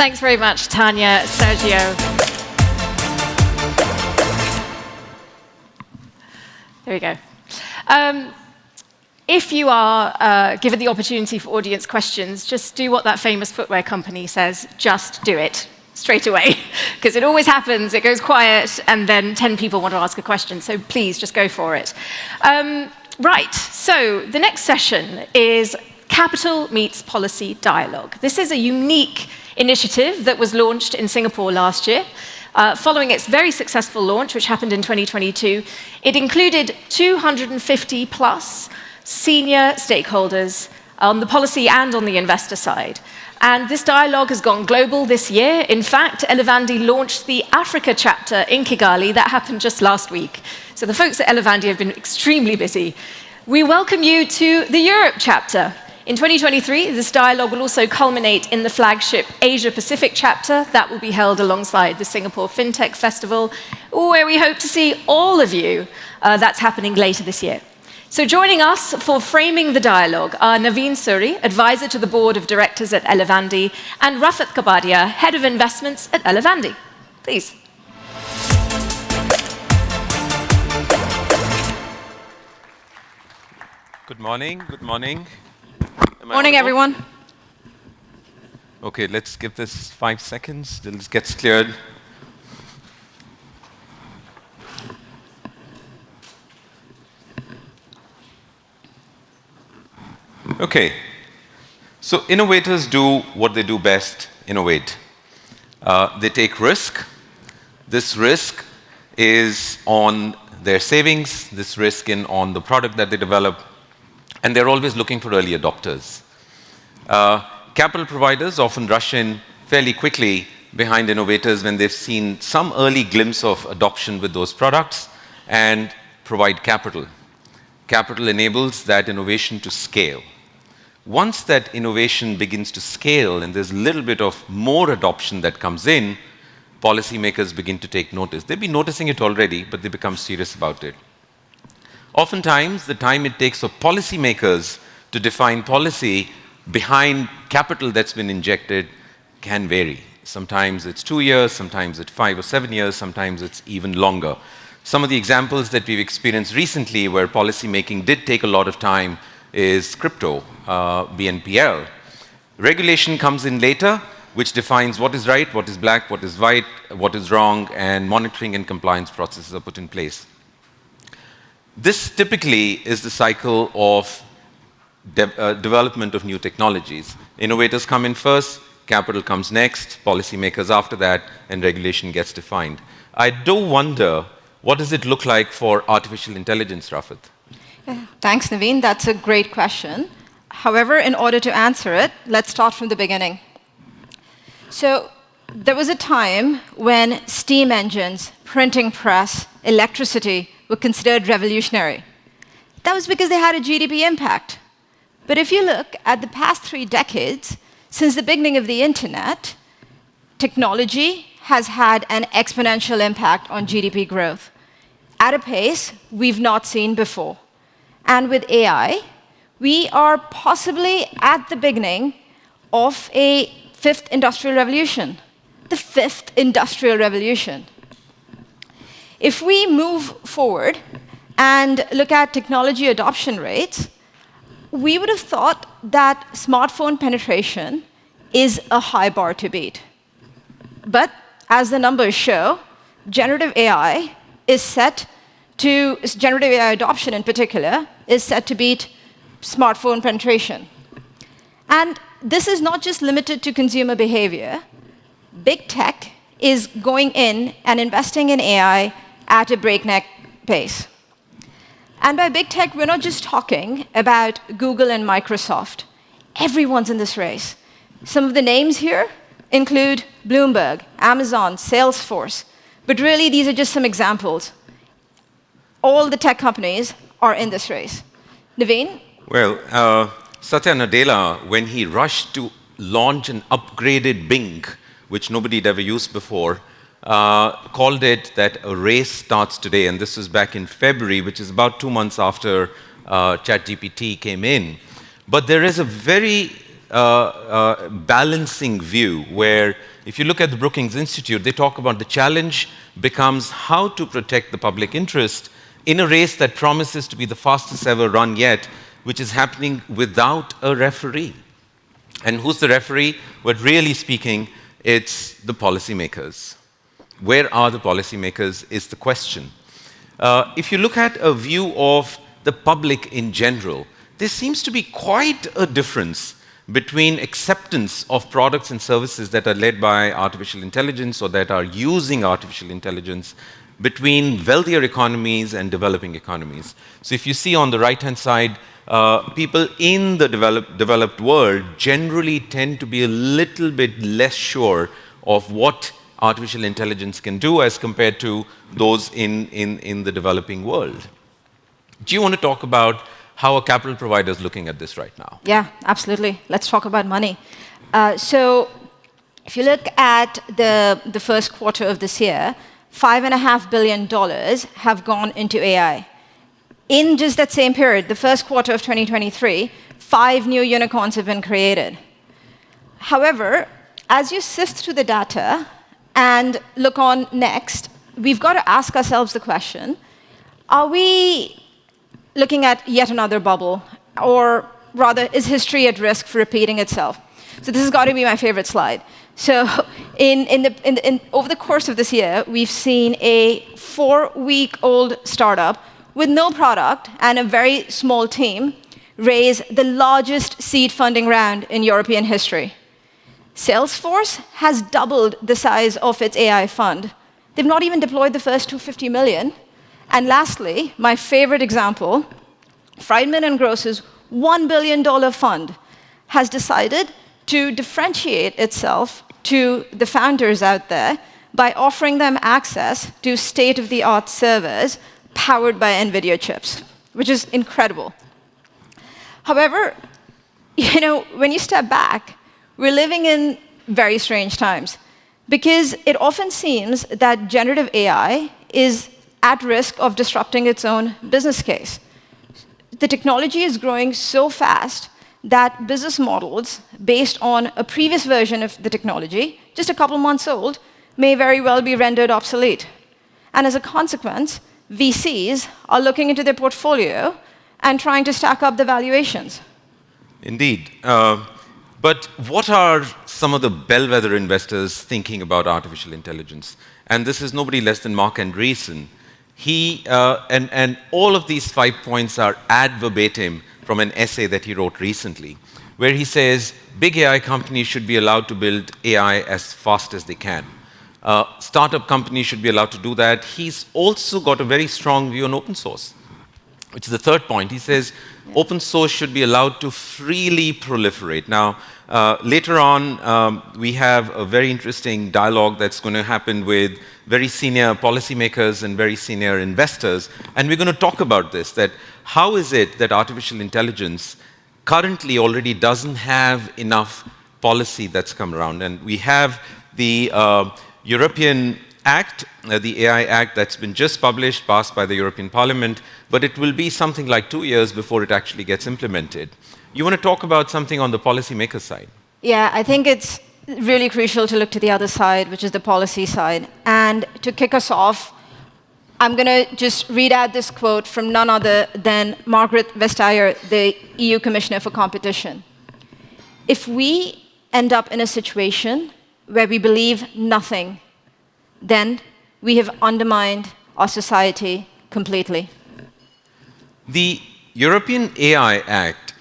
Thanks very much, Tanya, Sergio. There we go. If you are given the opportunity for audience questions, just do what that famous footwear company says, just do it straight away. Because it always happens, it goes quiet, and then 10 people want to ask a question. So please, just go for it. Right, so the next session is Capital Meets Policy Dialogue. This is a unique initiative that was launched in Singapore last year. Following its very successful launch, which happened in 2022, it included 250 plus senior stakeholders on the policy and on the investor side. And this dialogue has gone global this year. In fact, Elevandi launched the Africa chapter in Kigali. That happened just last week. So the folks at Elevandi have been extremely busy. We welcome you to the Europe chapter. In 2023, this dialogue will also culminate in the flagship Asia-Pacific chapter that will be held alongside the Singapore FinTech Festival, where we hope to see all of you. That's happening later this year. So joining us for framing the dialogue are Navin Suri, advisor to the board of directors at Elevandi, and Rafat Kapadia, head of investments at Elevandi. Please. Good morning. Good morning. Morning, everyone. Okay, let's give this 5 seconds till this gets cleared. Okay, so innovators do what they do best, innovate. They take risk. This risk is on their savings, this risk on the product that they develop, and they're always looking for early adopters. Capital providers often rush in fairly quickly behind innovators when they've seen some early glimpse of adoption with those products and provide capital. Capital enables that innovation to scale. Once that innovation begins to scale and there's a little bit of more adoption that comes in, policymakers begin to take notice. They've been noticing it already, but they become serious about it. Oftentimes, the time it takes for policymakers to define policy behind capital that's been injected can vary. Sometimes it's 2 years, sometimes it's 5 or 7 years, sometimes it's even longer. Some of the examples that we've experienced recently where policymaking did take a lot of time is crypto, BNPL. Regulation comes in later, which defines what is right, what is black, what is white, what is wrong, and monitoring and compliance processes are put in place. This typically is the cycle of development of new technologies. Innovators come in first, capital comes next, policymakers after that, and regulation gets defined. I do wonder, what does it look like for artificial intelligence, Rafat? Thanks, Navin. That's a great question. However, in order to answer it, let's start from the beginning. So there was a time when steam engines, printing press, electricity were considered revolutionary. That was because they had a GDP impact. But if you look at the past 3 decades, since the beginning of the internet, technology has had an exponential impact on GDP growth at a pace we've not seen before. And with AI, we are possibly at the beginning of a 5th industrial revolution, the 5th industrial revolution. If we move forward and look at technology adoption rates, we would have thought that smartphone penetration is a high bar to beat. But as the numbers show, generative AI adoption in particular, is set to beat smartphone penetration. And this is not just limited to consumer behavior. Big tech is going in and investing in AI at a breakneck pace. And by big tech, we're not just talking about Google and Microsoft. Everyone's in this race. Some of the names here include Bloomberg, Amazon, Salesforce. But really, these are just some examples. All the tech companies are in this race. Navin? Well, Satya Nadella, when he rushed to launch an upgraded Bing, which nobody had ever used before, called it that a race starts today. And this was back in February, which is about 2 months after ChatGPT came in. But there is a very balancing view where if you look at the Brookings Institute, they talk about the challenge becomes how to protect the public interest in a race that promises to be the fastest ever run yet, which is happening without a referee. And who's the referee? Well, really speaking, it's the policymakers. Where are the policymakers is the question. If you look at a view of the public in general, there seems to be quite a difference between acceptance of products and services that are led by artificial intelligence or that are using artificial intelligence between wealthier economies and developing economies. So if you see on the right-hand side, people in the developed world generally tend to be a little bit less sure of what artificial intelligence can do as compared to those in the developing world. Do you want to talk about how a capital provider is looking at this right now? Yeah, absolutely. Let's talk about money. So if you look at the first quarter of this year, $5.5 billion have gone into AI. In just that same period, the first quarter of 2023, 5 new unicorns have been created. However, as you sift through the data and look on next, we've got to ask ourselves the question, are we looking at yet another bubble? Or rather, is history at risk for repeating itself? So this has got to be my favorite slide. So over the course of this year, we've seen a 4-week-old startup with no product and a very small team raise the largest seed funding round in European history. Salesforce has doubled the size of its AI fund. They've not even deployed the first $250 million. And lastly, my favorite example, Friedman & Gross's $1 billion fund has decided to differentiate itself to the founders out there by offering them access to state-of-the-art servers powered by NVIDIA chips, which is incredible. However, when you step back, we're living in very strange times because it often seems that generative AI is at risk of disrupting its own business case. The technology is growing so fast that business models based on a previous version of the technology, just a couple months old, may very well be rendered obsolete. And as a consequence, VCs are looking into their portfolio and trying to stack up the valuations. Indeed. But what are some of the bellwether investors thinking about artificial intelligence? And this is nobody less than Marc Andreessen. He, and all of these 5 points are ad verbatim from an essay that he wrote recently, where he says big AI companies should be allowed to build AI as fast as they can. Startup companies should be allowed to do that. He's also got a very strong view on open source, which is the third point. He says open source should be allowed to freely proliferate. Now, later on, we have a very interesting dialogue that's going to happen with very senior policymakers and very senior investors, and we're going to talk about this, that how is it that artificial intelligence currently already doesn't have enough policy that's come around. And we have the European Act, the AI Act that's been just published, passed by the European Parliament, but it will be something like 2 years before it actually gets implemented. You want to talk about something on the policymaker side? Yeah, I think it's really crucial to look to the other side, which is the policy side. And to kick us off, I'm going to just read out this quote from none other than Margaret Vestager, the EU Commissioner for Competition. If we end up in a situation where we believe nothing, then we have undermined our society completely. The European AI Act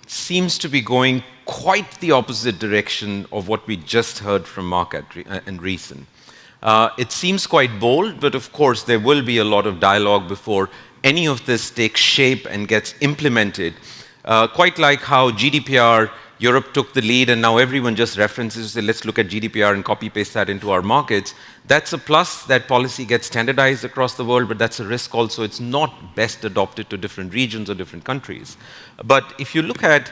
seems to be going quite the opposite direction of what we just heard from Marc Andreessen. It seems quite bold, but of course there will be a lot of dialogue before any of this takes shape and gets implemented. Quite like how GDPR, Europe took the lead and now everyone just references, say, let's look at GDPR and copy-paste that into our markets. That's a plus, that policy gets standardized across the world, but that's a risk also. It's not best adopted to different regions or different countries. But if you look at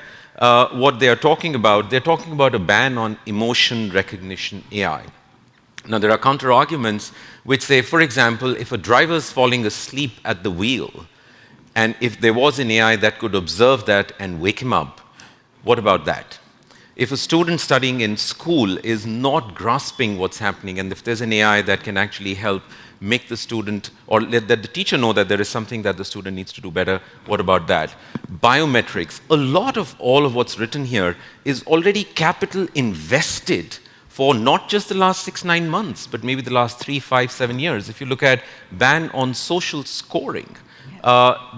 what they're talking about a ban on emotion recognition AI. Now, there are counter-arguments which say, for example, if a driver is falling asleep at the wheel, and if there was an AI that could observe that and wake him up, what about that? if a student studying in school is not grasping what's happening, and if there's an AI that can actually help make the student, or let the teacher know that there is something that the student needs to do better, what about that? Biometrics. A lot of all of what's written here is already capital invested for not just the last 6-9 months, but maybe the last 3, 5, 7 years. If you look at ban on social scoring,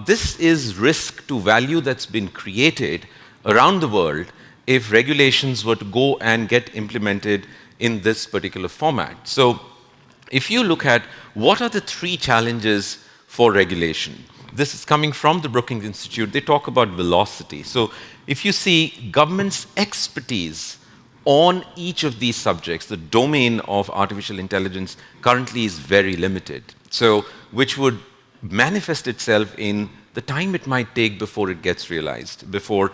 this is risk to value that's been created around the world if regulations were to go and get implemented in this particular format. So if you look at what are the 3 challenges for regulation, this is coming from the Brookings Institute. They talk about velocity. So if you see government's expertise on each of these subjects, the domain of artificial intelligence currently is very limited. So which would manifest itself in the time it might take before it gets realized, before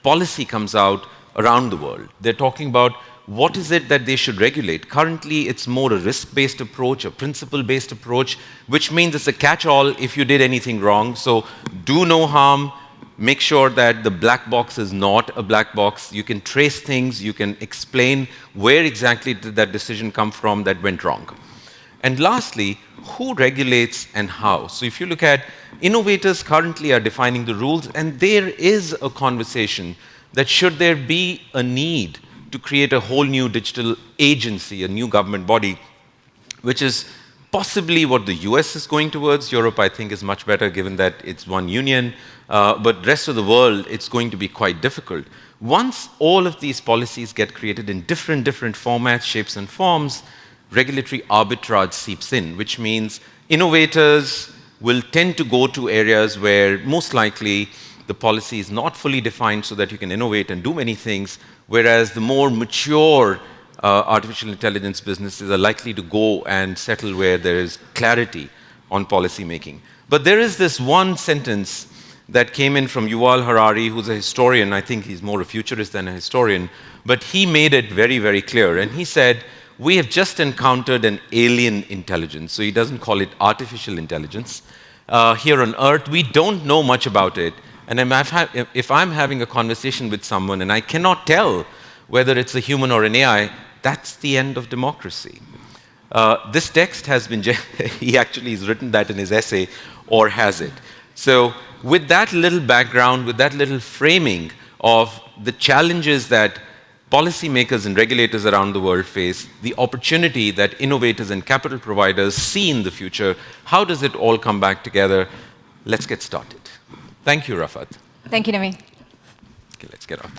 policy comes out around the world. They're talking about what is it that they should regulate. Currently, it's more a risk-based approach, a principle-based approach, which means it's a catch-all if you did anything wrong. So do no harm, make sure that the black box is not a black box. You can trace things, you can explain where exactly did that decision come from that went wrong. And lastly, who regulates and how? So if you look at innovators currently are defining the rules, and there is a conversation that should there be a need to create a whole new digital agency, a new government body, which is possibly what the US is going towards. Europe, I think, is much better given that it's one union. But rest of the world, it's going to be quite difficult. Once all of these policies get created in different formats, shapes, and forms, regulatory arbitrage seeps in, which means innovators will tend to go to areas where most likely the policy is not fully defined so that you can innovate and do many things, whereas the more mature artificial intelligence businesses are likely to go and settle where there is clarity on policy making. But there is this one sentence that came in from Yuval Harari, who's a historian. I think he's more a futurist than a historian, but he made it very, very clear. And he said, we have just encountered an alien intelligence. So he doesn't call it artificial intelligence. Here on Earth, we don't know much about it. And if I'm having a conversation with someone and I cannot tell whether it's a human or an AI, that's the end of democracy. This text has been, he actually has written that in his essay, or has it. So with that little background, with that little framing of the challenges that policymakers and regulators around the world face, the opportunity that innovators and capital providers see in the future, how does it all come back together? Let's get started. Thank you, Rafat. Thank you, Navin. Okay, let's get on.